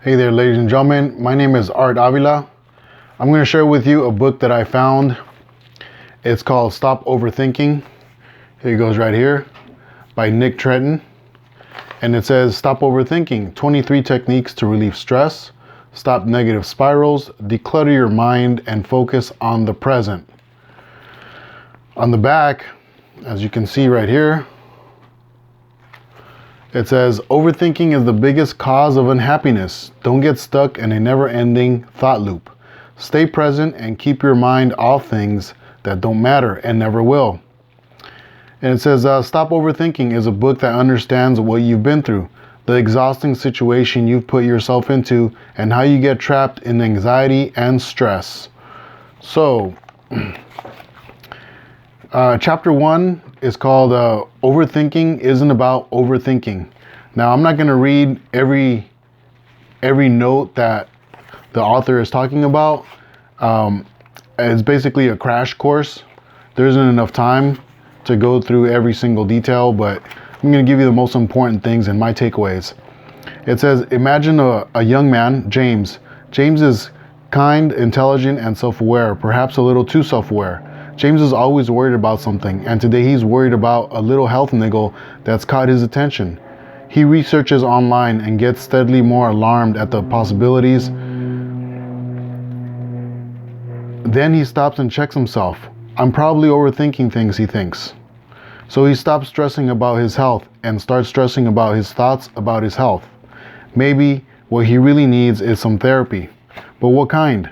Hey there, ladies and gentlemen. My name is Art Avila. I'm going to share with you a book that I found. It's called Stop Overthinking. Here it goes right here by Nick Trenton. And it says, Stop Overthinking, 23 Techniques to Relieve Stress, Stop Negative Spirals, Declutter Your Mind, and Focus on the Present. On the back, as you can see right here, it says, overthinking is the biggest cause of unhappiness. Don't get stuck in a never-ending thought loop. Stay present and keep your mind off things that don't matter and never will. And it says, Stop Overthinking is a book that understands what you've been through, the exhausting situation you've put yourself into, and how you get trapped in anxiety and stress. So, Chapter 1 is called Overthinking Isn't About Overthinking. Now, I'm not going to read every note that the author is talking about. It's basically a crash course. There isn't enough time to go through every single detail, but I'm going to give you the most important things and my takeaways. It says, imagine a young man, James. James is kind, intelligent, and self-aware, perhaps a little too self-aware. James is always worried about something, and today he's worried about a little health niggle that's caught his attention. He researches online and gets steadily more alarmed at the possibilities. Then he stops and checks himself. I'm probably overthinking things, he thinks. So he stops stressing about his health and starts stressing about his thoughts about his health. Maybe what he really needs is some therapy. But what kind?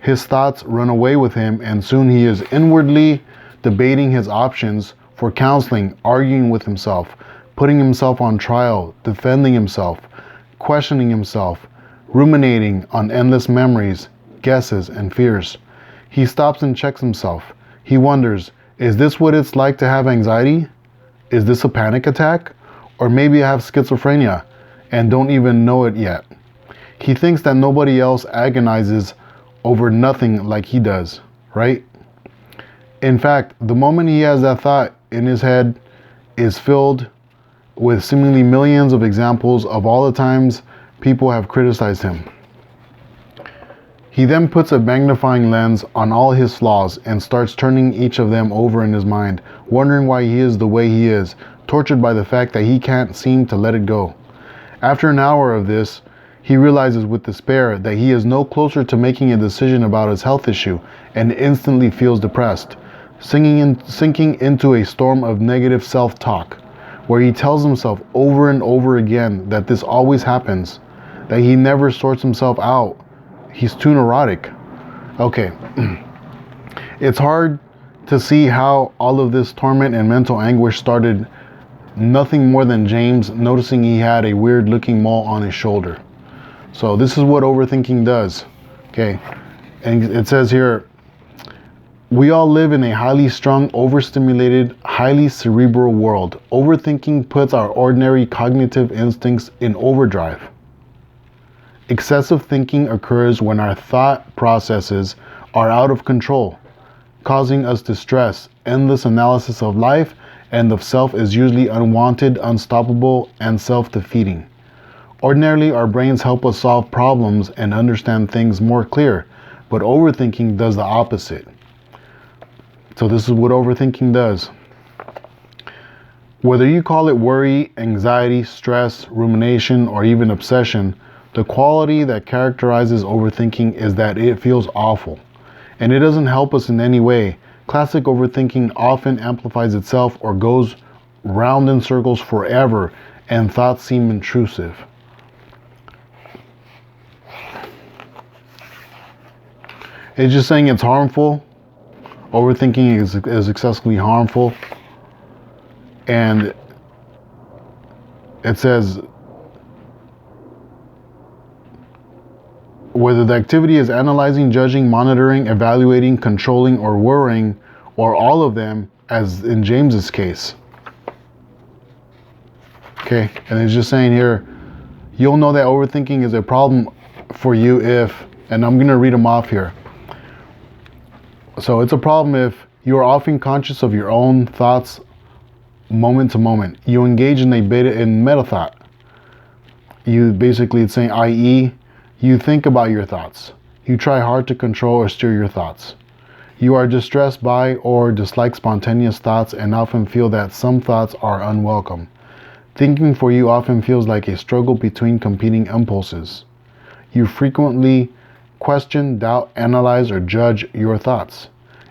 His thoughts run away with him, and soon he is inwardly debating his options for counseling, arguing with himself, putting himself on trial, defending himself, questioning himself, ruminating on endless memories, guesses, and fears. He stops and checks himself. He wonders, is this what it's like to have anxiety? Is this a panic attack? Or maybe I have schizophrenia and don't even know it yet. He thinks that nobody else agonizes over nothing like he does, right? In fact, the moment he has that thought in his head is filled with seemingly millions of examples of all the times people have criticized him. He then puts a magnifying lens on all his flaws and starts turning each of them over in his mind, wondering why he is the way he is, tortured by the fact that he can't seem to let it go. After an hour of this, he realizes with despair that he is no closer to making a decision about his health issue and instantly feels depressed, sinking into a storm of negative self-talk, where he tells himself over and over again that this always happens, that he never sorts himself out. He's too neurotic. Okay. It's hard to see how all of this torment and mental anguish started nothing more than James noticing he had a weird looking mole on his shoulder. So this is what overthinking does. Okay. And it says here, we all live in a highly strung, overstimulated, highly cerebral world. Overthinking puts our ordinary cognitive instincts in overdrive. Excessive thinking occurs when our thought processes are out of control, causing us to stress. Endless analysis of life and of self is usually unwanted, unstoppable, and self-defeating. Ordinarily, our brains help us solve problems and understand things more clear, but overthinking does the opposite. So this is what overthinking does. Whether you call it worry, anxiety, stress, rumination, or even obsession, the quality that characterizes overthinking is that it feels awful, and it doesn't help us in any way. Classic overthinking often amplifies itself or goes round in circles forever, and thoughts seem intrusive. It's just saying it's harmful. Overthinking is excessively harmful. And it says, whether the activity is analyzing, judging, monitoring, evaluating, controlling, or worrying, or all of them, as in James's case. Okay, and it's just saying here, you'll know that overthinking is a problem for you if, and I'm going to read them off here. So it's a problem if you are often conscious of your own thoughts moment to moment. You engage in meta thought. You basically, it's saying, i.e., You think about your thoughts. You try hard to control or steer your thoughts. You are distressed by or dislike spontaneous thoughts and often feel that some thoughts are unwelcome. Thinking for you often feels like a struggle between competing impulses. You frequently question, doubt, analyze, or judge your thoughts.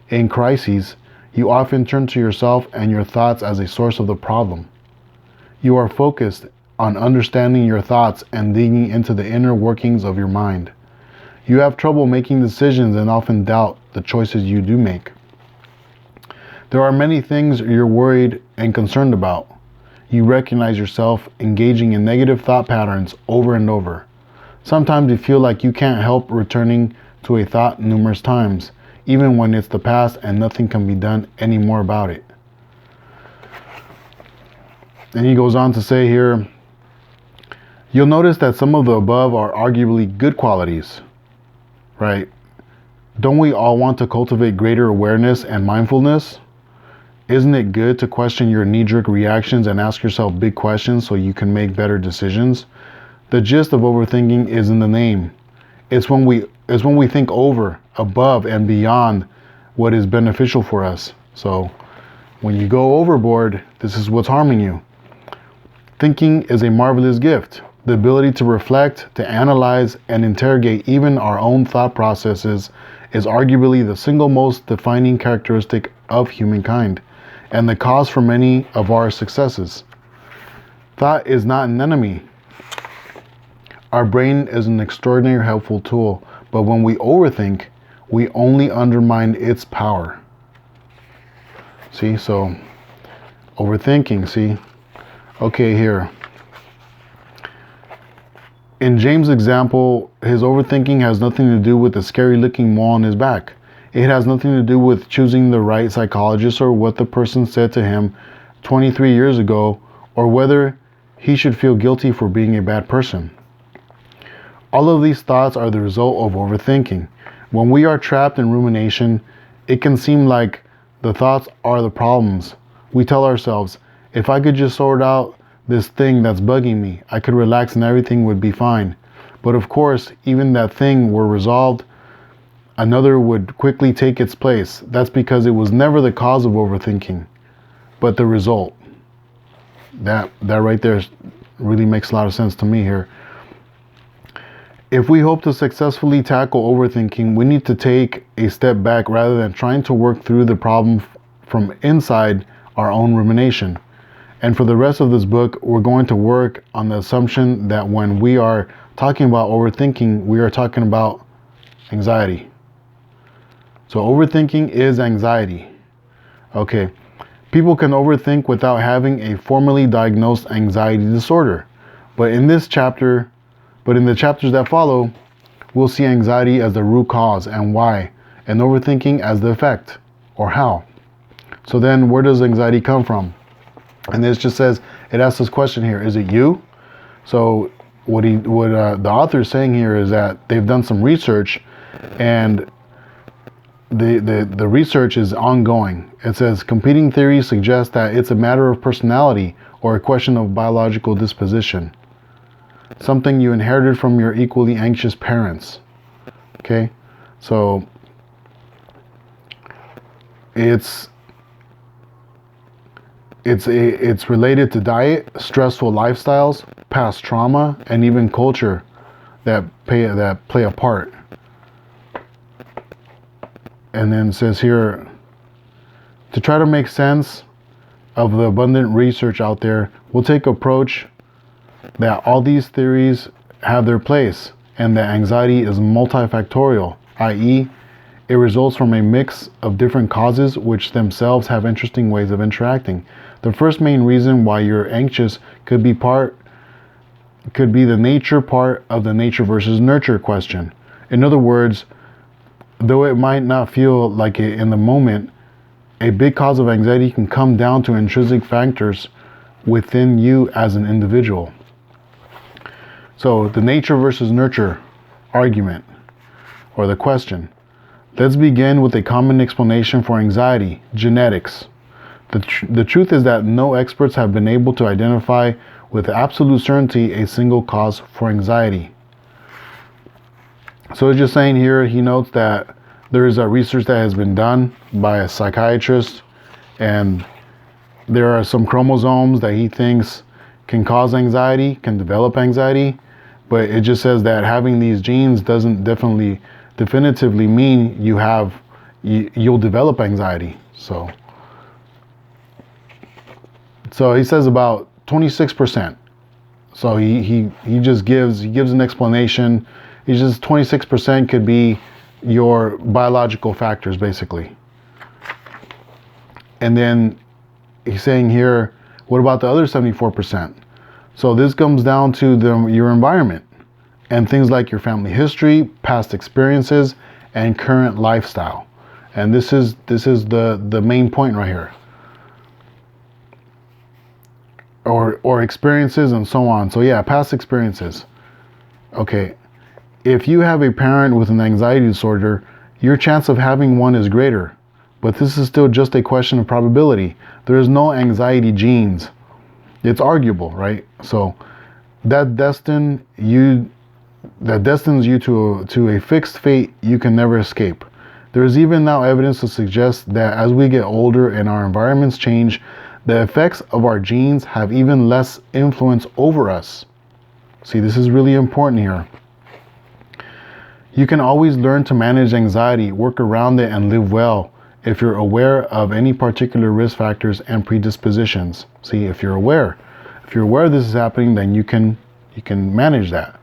In crises, you often turn to yourself and your thoughts as a source of the problem. You are focused on understanding your thoughts and digging into the inner workings of your mind. You have trouble making decisions and often doubt the choices you do make. There are many things you're worried and concerned about. You recognize yourself engaging in negative thought patterns over and over. Sometimes you feel like you can't help returning to a thought numerous times, even when it's the past and nothing can be done anymore about it. And he goes on to say here, you'll notice that some of the above are arguably good qualities, right? Don't we all want to cultivate greater awareness and mindfulness? Isn't it good to question your knee-jerk reactions and ask yourself big questions so you can make better decisions? The gist of overthinking is in the name. It's when we think over, above, and beyond what is beneficial for us. So when you go overboard, this is what's harming you. Thinking is a marvelous gift. The ability to reflect, to analyze, and interrogate even our own thought processes is arguably the single most defining characteristic of humankind, and the cause for many of our successes. Thought is not an enemy. Our brain is an extraordinary helpful tool, but when we overthink, we only undermine its power. See, so overthinking, see? Okay, here. In James' example, his overthinking has nothing to do with the scary looking mole on his back. It has nothing to do with choosing the right psychologist or what the person said to him 23 years ago or whether he should feel guilty for being a bad person. All of these thoughts are the result of overthinking. When we are trapped in rumination, it can seem like the thoughts are the problems. We tell ourselves, if I could just sort out this thing that's bugging me, I could relax and everything would be fine. But of course, even that thing were resolved, another would quickly take its place. That's because it was never the cause of overthinking, but the result. That right there really makes a lot of sense to me here. If we hope to successfully tackle overthinking, we need to take a step back rather than trying to work through the problem from inside our own rumination. And for the rest of this book, we're going to work on the assumption that when we are talking about overthinking, we are talking about anxiety. So overthinking is anxiety. Okay. People can overthink without having a formally diagnosed anxiety disorder. But in the chapters that follow, we'll see anxiety as the root cause and why, and overthinking as the effect or how. So then where does anxiety come from? And this just says, it asks this question here, is it you? So what the author is saying here is that they've done some research, and the research is ongoing. It says competing theories suggest that it's a matter of personality or a question of biological disposition, something you inherited from your equally anxious parents. Okay, so it's related to diet, stressful lifestyles, past trauma, and even culture that play a part. And then it says here, to try to make sense of the abundant research out there, we'll take approach that all these theories have their place and that anxiety is multifactorial, i.e., it results from a mix of different causes which themselves have interesting ways of interacting. The first main reason why you're anxious could be the nature part of the nature versus nurture question. In other words, though it might not feel like it in the moment, a big cause of anxiety can come down to intrinsic factors within you as an individual. So the nature versus nurture argument, or the question. Let's begin with a common explanation for anxiety: genetics. The truth is that no experts have been able to identify with absolute certainty a single cause for anxiety. So it's just saying here, he notes that there is a research that has been done by a psychiatrist, and there are some chromosomes that he thinks can cause anxiety, can develop anxiety, but it just says that having these genes doesn't definitively mean you'll develop anxiety. So he says about 26%. So he just gives an explanation. He just 26% could be your biological factors, basically. And then he's saying here, what about the other 74%? So this comes down to your environment and things like your family history, past experiences, and current lifestyle. And this is the main point right here. Or experiences and so on. So yeah, past experiences. Okay. If you have a parent with an anxiety disorder, your chance of having one is greater. But this is still just a question of probability. There is no anxiety genes. It's arguable, right? So that destines you to a fixed fate you can never escape. There is even now evidence to suggest that as we get older and our environments change, the effects of our genes have even less influence over us. See, this is really important here. You can always learn to manage anxiety, work around it, and live well if you're aware of any particular risk factors and predispositions. See, if you're aware this is happening, then you can manage that.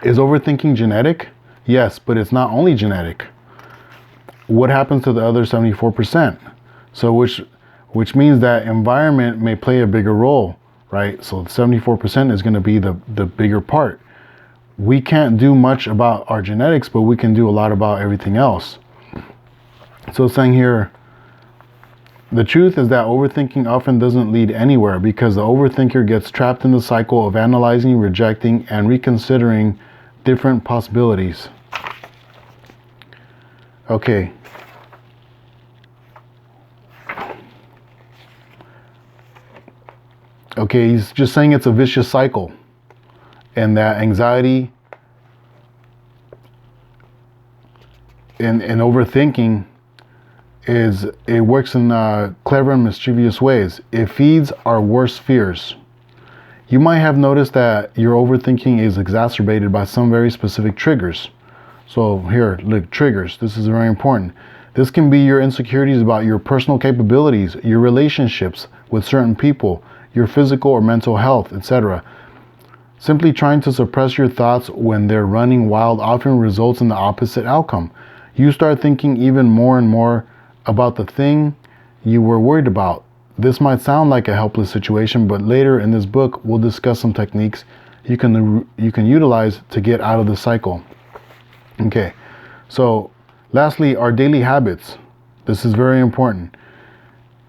Is overthinking genetic? Yes, but it's not only genetic. What happens to the other 74%? So which means that environment may play a bigger role, right? So 74% is going to be the bigger part. We can't do much about our genetics, but we can do a lot about everything else. So it's saying here, the truth is that overthinking often doesn't lead anywhere because the overthinker gets trapped in the cycle of analyzing, rejecting, and reconsidering different possibilities. Okay. Okay, he's just saying it's a vicious cycle, and that anxiety and overthinking it works in clever and mischievous ways. It feeds our worst fears. You might have noticed that your overthinking is exacerbated by some very specific triggers. So here, look, triggers. This is very important. This can be your insecurities about your personal capabilities, your relationships with certain people, your physical or mental health, etc. Simply trying to suppress your thoughts when they're running wild often results in the opposite outcome. You start thinking even more and more about the thing you were worried about. This might sound like a helpless situation, but later in this book, we'll discuss some techniques you can utilize to get out of the cycle. Okay, so lastly, our daily habits. This is very important.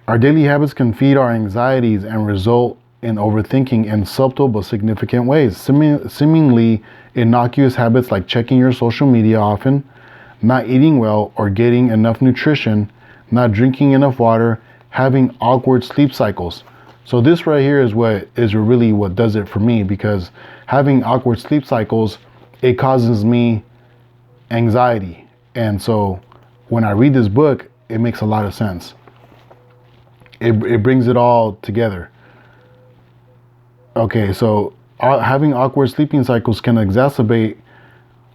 Our daily habits can feed our anxieties and result in overthinking in subtle but significant ways. Seemingly innocuous habits like checking your social media often, not eating well or getting enough nutrition, not drinking enough water, having awkward sleep cycles. So this right here is really what does it for me, because having awkward sleep cycles, it causes me anxiety. And so when I read this book, it makes a lot of sense. It brings it all together. Okay, so having awkward sleeping cycles can exacerbate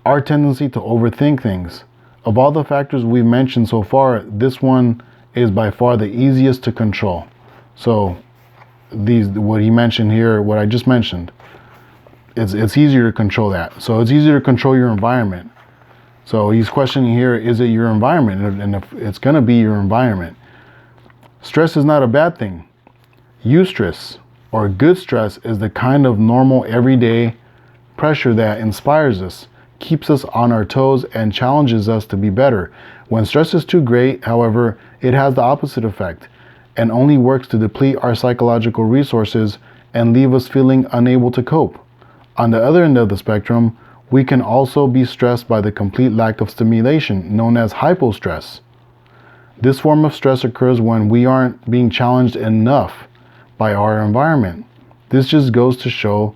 our tendency to overthink things. Of all the factors we've mentioned so far, this one is by far the easiest to control. So what he mentioned here, what I just mentioned, it's easier to control that. So it's easier to control your environment. So he's questioning here, is it your environment? And if it's going to be your environment. Stress is not a bad thing. Eustress, or good stress, is the kind of normal everyday pressure that inspires us, keeps us on our toes, and challenges us to be better. When stress is too great, however, it has the opposite effect and only works to deplete our psychological resources and leave us feeling unable to cope. On the other end of the spectrum, we can also be stressed by the complete lack of stimulation, known as hypostress. This form of stress occurs when we aren't being challenged enough by our environment. This just goes to show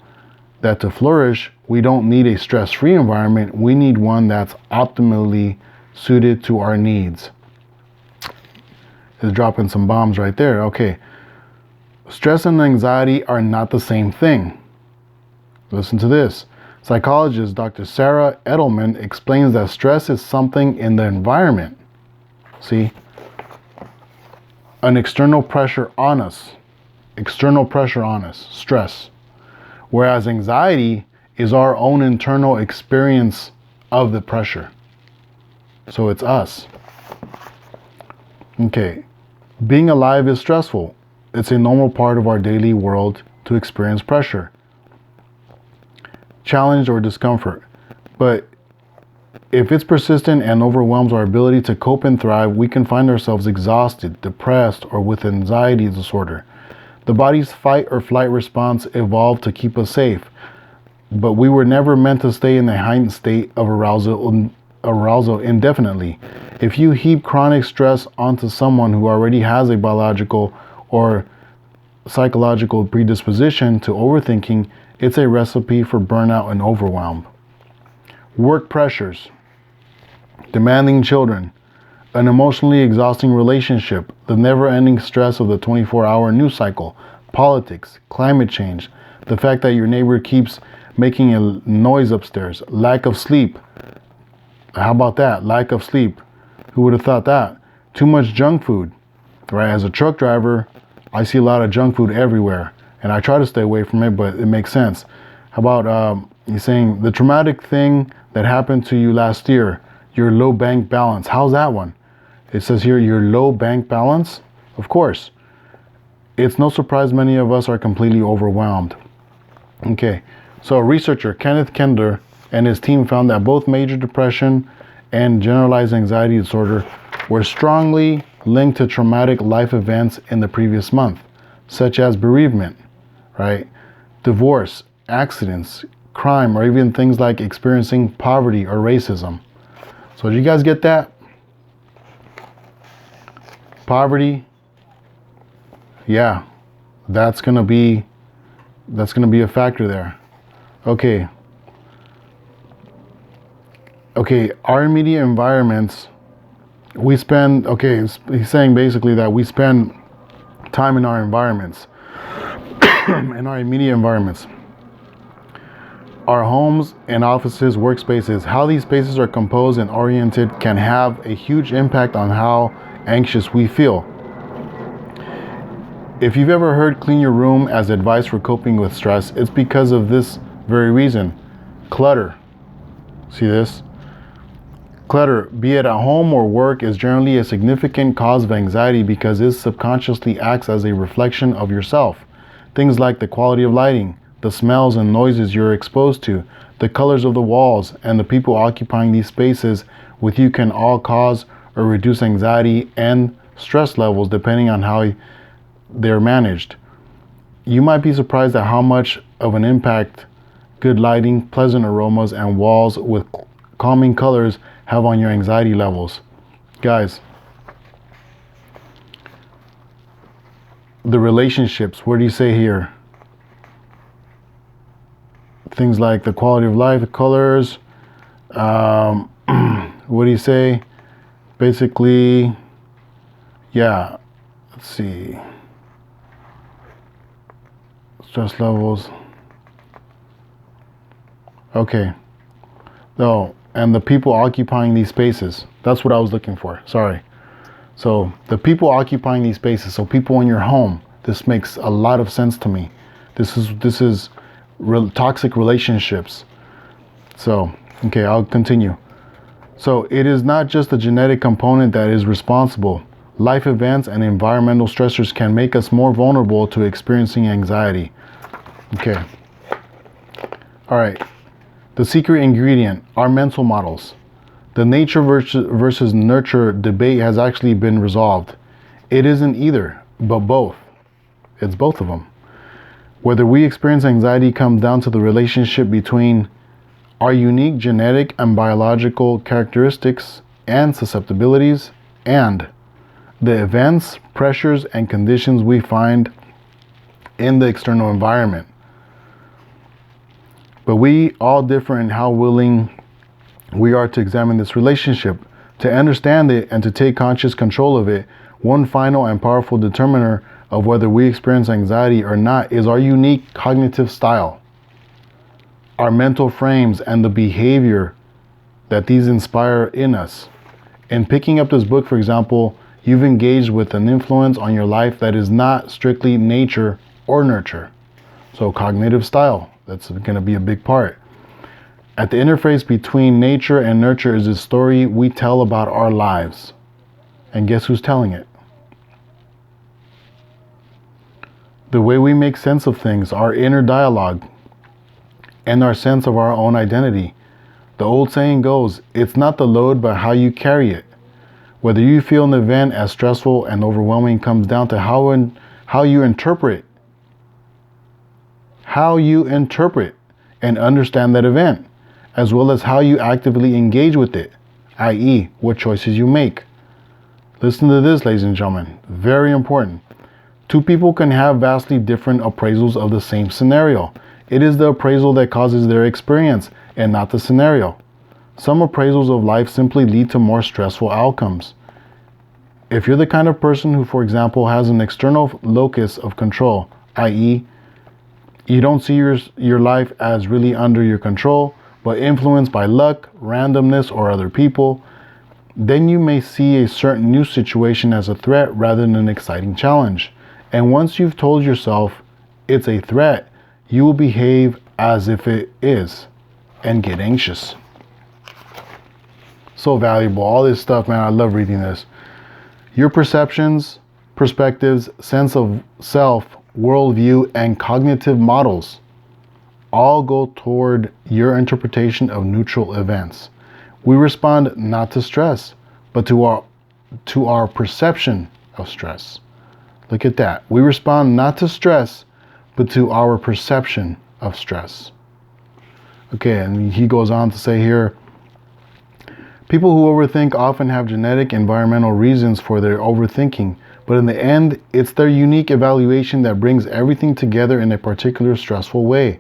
that to flourish, we don't need a stress-free environment. We need one that's optimally suited to our needs. It's dropping some bombs right there. Okay. Stress and anxiety are not the same thing. Listen to this. Psychologist Dr. Sarah Edelman explains that stress is something in the environment. See? An external pressure on us. External pressure on us. Stress. Whereas anxiety is our own internal experience of the pressure. So it's us. Okay. Being alive is stressful. It's a normal part of our daily world to experience pressure, challenge, or discomfort. But if it's persistent and overwhelms our ability to cope and thrive, we can find ourselves exhausted, depressed, or with anxiety disorder. The body's fight or flight response evolved to keep us safe, but we were never meant to stay in a heightened state of arousal indefinitely. If you heap chronic stress onto someone who already has a biological or psychological predisposition to overthinking, it's a recipe for burnout and overwhelm. Work pressures, demanding children, an emotionally exhausting relationship, the never-ending stress of the 24-hour news cycle, politics, climate change, the fact that your neighbor keeps making a noise upstairs, lack of sleep. How about that? Lack of sleep. Who would have thought that? Too much junk food, right? As a truck driver, I see a lot of junk food everywhere, and I try to stay away from it, but it makes sense. How about he's saying the traumatic thing that happened to you last year, your low bank balance. How's that one? It says here, your low bank balance. Of course, it's no surprise many of us are completely overwhelmed. Okay, so researcher Kenneth Kender and his team found that both major depression and generalized anxiety disorder were strongly linked to traumatic life events in the previous month, such as bereavement, right? Divorce, accidents, crime, or even things like experiencing poverty or racism. So did you guys get that? Poverty, yeah, that's gonna be a factor there. Okay, our immediate environments, we spend, he's saying basically that we spend time in our environments, in our immediate environments. Our homes and offices, workspaces, how these spaces are composed and oriented can have a huge impact on how anxious we feel. If you've ever heard clean your room as advice for coping with stress, it's because of this very reason. Clutter. See this? Clutter, be it at home or work, is generally a significant cause of anxiety because it subconsciously acts as a reflection of yourself. Things like the quality of lighting, the smells and noises you're exposed to, the colors of the walls, and the people occupying these spaces with you can all cause or reduce anxiety and stress levels depending on how they're managed. You might be surprised at how much of an impact good lighting, pleasant aromas, and walls with calming colors have on your anxiety levels. Guys, the relationships, what do you say here? Things like the quality of life, the colors, what do you say? Basically, yeah, let's see. Stress levels. Okay. Oh, and the people occupying these spaces. That's what I was looking for. Sorry. So the people occupying these spaces. So people in your home. This makes a lot of sense to me. This is toxic relationships. So, okay, I'll continue. So it is not just the genetic component that is responsible. Life events and environmental stressors can make us more vulnerable to experiencing anxiety. Okay. All right. The secret ingredient, our mental models. The nature versus nurture debate has actually been resolved. It isn't either, but both. It's both of them. Whether we experience anxiety comes down to the relationship between our unique genetic and biological characteristics and susceptibilities and the events, pressures, and conditions we find in the external environment. But we all differ in how willing we are to examine this relationship, to understand it, and to take conscious control of it. One final and powerful determiner of whether we experience anxiety or not is our unique cognitive style, our mental frames, and the behavior that these inspire in us. In picking up this book, for example, you've engaged with an influence on your life that is not strictly nature or nurture. So cognitive style, that's going to be a big part. At the interface between nature and nurture is a story we tell about our lives. And guess who's telling it? The way we make sense of things, our inner dialogue, and our sense of our own identity. The old saying goes, it's not the load, but how you carry it. Whether you feel an event as stressful and overwhelming comes down to how you interpret and understand that event, as well as how you actively engage with it, i.e., what choices you make. Listen to this, ladies and gentlemen, very important. Two people can have vastly different appraisals of the same scenario. It is the appraisal that causes their experience and not the scenario. Some appraisals of life simply lead to more stressful outcomes. If you're the kind of person who, for example, has an external locus of control, i.e., you don't see your life as really under your control, but influenced by luck, randomness, or other people, then you may see a certain new situation as a threat rather than an exciting challenge. And once you've told yourself it's a threat, you will behave as if it is and get anxious. So valuable. All this stuff, man, I love reading this. Your perceptions, perspectives, sense of self, worldview, and cognitive models all go toward your interpretation of neutral events. We respond not to stress, but to our perception of stress. Look at that. We respond not to stress, but to our perception of stress. Okay, and he goes on to say here, people who overthink often have genetic, environmental reasons for their overthinking, but in the end, it's their unique evaluation that brings everything together in a particular stressful way.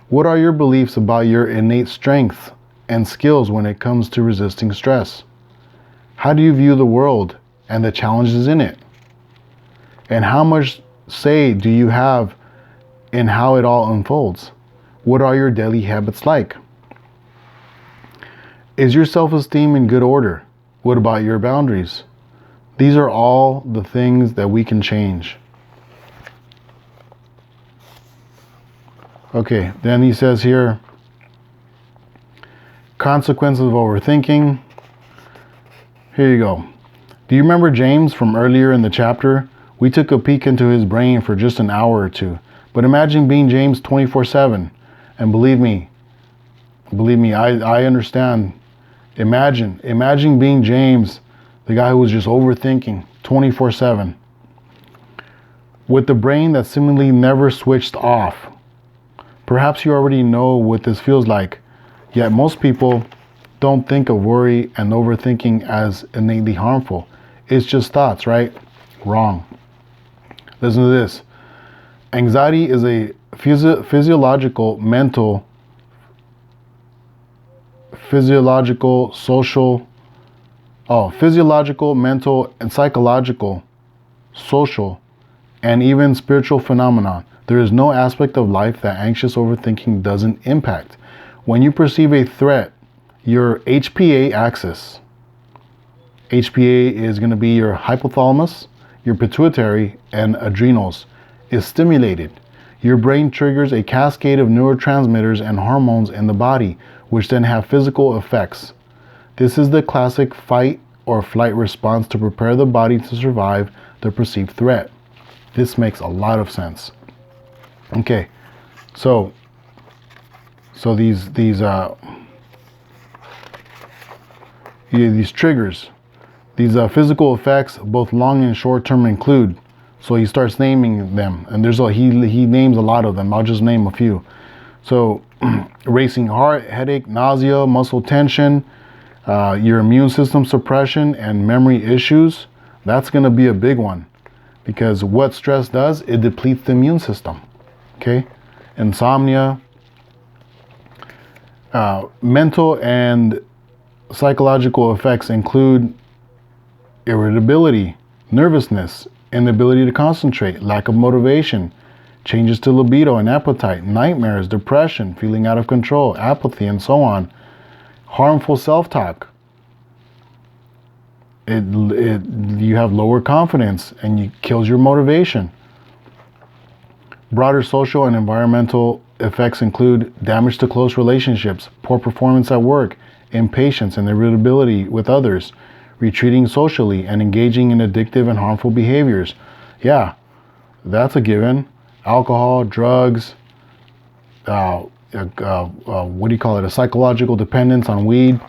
What are your beliefs about your innate strength and skills when it comes to resisting stress? How do you view the world and the challenges in it? And how much say do you have in how it all unfolds? What are your daily habits like? Is your self-esteem in good order? What about your boundaries? These are all the things that we can change. Okay, then he says here, consequences of overthinking. Here you go. Do you remember James from earlier in the chapter? We took a peek into his brain for just an hour or two. But imagine being James 24/7. And believe me, I understand. Imagine being James, the guy who was just overthinking 24/7. With the brain that seemingly never switched off. Perhaps you already know what this feels like. Yet most people don't think of worry and overthinking as innately harmful. It's just thoughts, right? Wrong. Listen to this. Anxiety is a physiological, mental, and psychological, social, and even spiritual phenomenon. There is no aspect of life that anxious overthinking doesn't impact. When you perceive a threat, your HPA axis, HPA is going to be your hypothalamus, your pituitary, and adrenals, is stimulated. Your brain triggers a cascade of neurotransmitters and hormones in the body, which then have physical effects. This is the classic fight or flight response to prepare the body to survive the perceived threat. This makes a lot of sense. Okay, so these triggers, these physical effects, both long and short term, include. So he starts naming them, and he names a lot of them. I'll just name a few. So racing heart, headache, nausea, muscle tension, your immune system suppression, and memory issues. That's going to be a big one, because what stress does, it depletes the immune system. Okay, insomnia, Mental and psychological effects include irritability, nervousness, inability to concentrate, lack of motivation, changes to libido and appetite, nightmares, depression, feeling out of control, apathy, and so on. Harmful self-talk. You have lower confidence and it kills your motivation. Broader social and environmental effects include damage to close relationships, poor performance at work, impatience and irritability with others, retreating socially, and engaging in addictive and harmful behaviors. Yeah, that's a given. Alcohol, drugs, what do you call it? A psychological dependence on weed.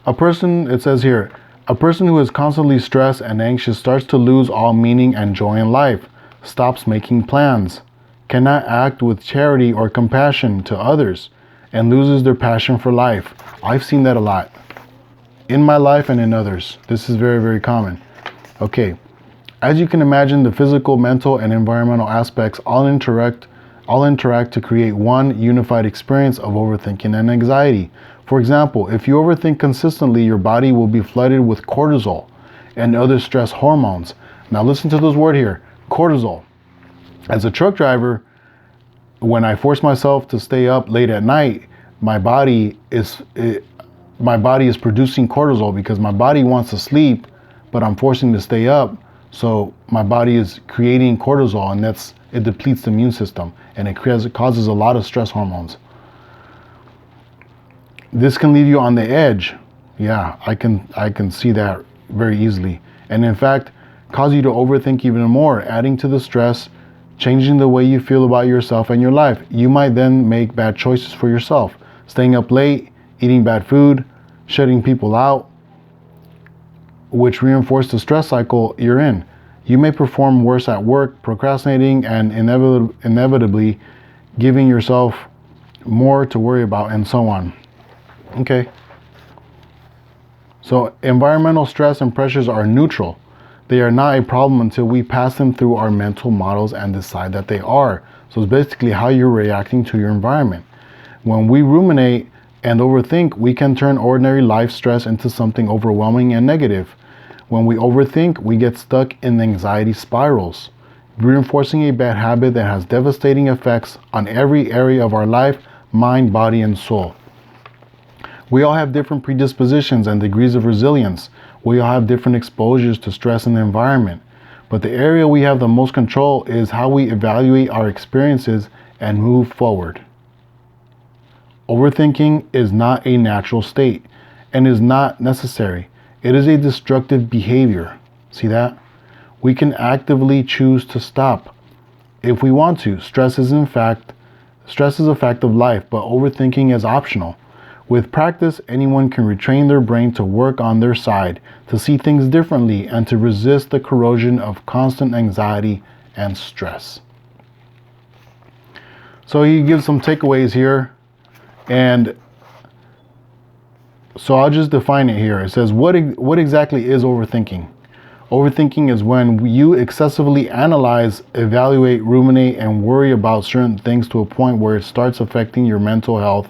A person, it says here, a person who is constantly stressed and anxious starts to lose all meaning and joy in life, stops making plans, cannot act with charity or compassion to others, and loses their passion for life. I've seen that a lot in my life and in others. This is very, very common. Okay, as you can imagine, the physical, mental, and environmental aspects all interact to create one unified experience of overthinking and anxiety. For example, if you overthink consistently, your body will be flooded with cortisol and other stress hormones. Now listen to this word here, cortisol. As a truck driver, when I force myself to stay up late at night, my body is producing cortisol because my body wants to sleep, but I'm forcing to stay up. So my body is creating cortisol, and it depletes the immune system, and it causes a lot of stress hormones. This can leave you on the edge. Yeah, I can see that very easily. And in fact, cause you to overthink even more, adding to the stress, changing the way you feel about yourself and your life. You might then make bad choices for yourself, staying up late, eating bad food, shutting people out, which reinforce the stress cycle you're in. You may perform worse at work, procrastinating, and inevitably giving yourself more to worry about, and so on. Okay. So environmental stress and pressures are neutral. They are not a problem until we pass them through our mental models and decide that they are. So it's basically how you're reacting to your environment. When we ruminate and overthink, we can turn ordinary life stress into something overwhelming and negative. When we overthink, we get stuck in anxiety spirals, reinforcing a bad habit that has devastating effects on every area of our life, mind, body, and soul. We all have different predispositions and degrees of resilience. We all have different exposures to stress in the environment. But the area we have the most control is how we evaluate our experiences and move forward. Overthinking is not a natural state and is not necessary. It is a destructive behavior. See that? We can actively choose to stop if we want to. Stress is a fact of life, but overthinking is optional. With practice, anyone can retrain their brain to work on their side, to see things differently, and to resist the corrosion of constant anxiety and stress. So he gives some takeaways here, and so I'll just define it here. It says, what exactly is overthinking? Overthinking is when you excessively analyze, evaluate, ruminate, and worry about certain things to a point where it starts affecting your mental health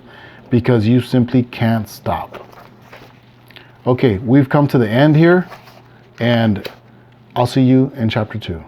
because you simply can't stop. Okay, we've come to the end here, and I'll see you in chapter 2.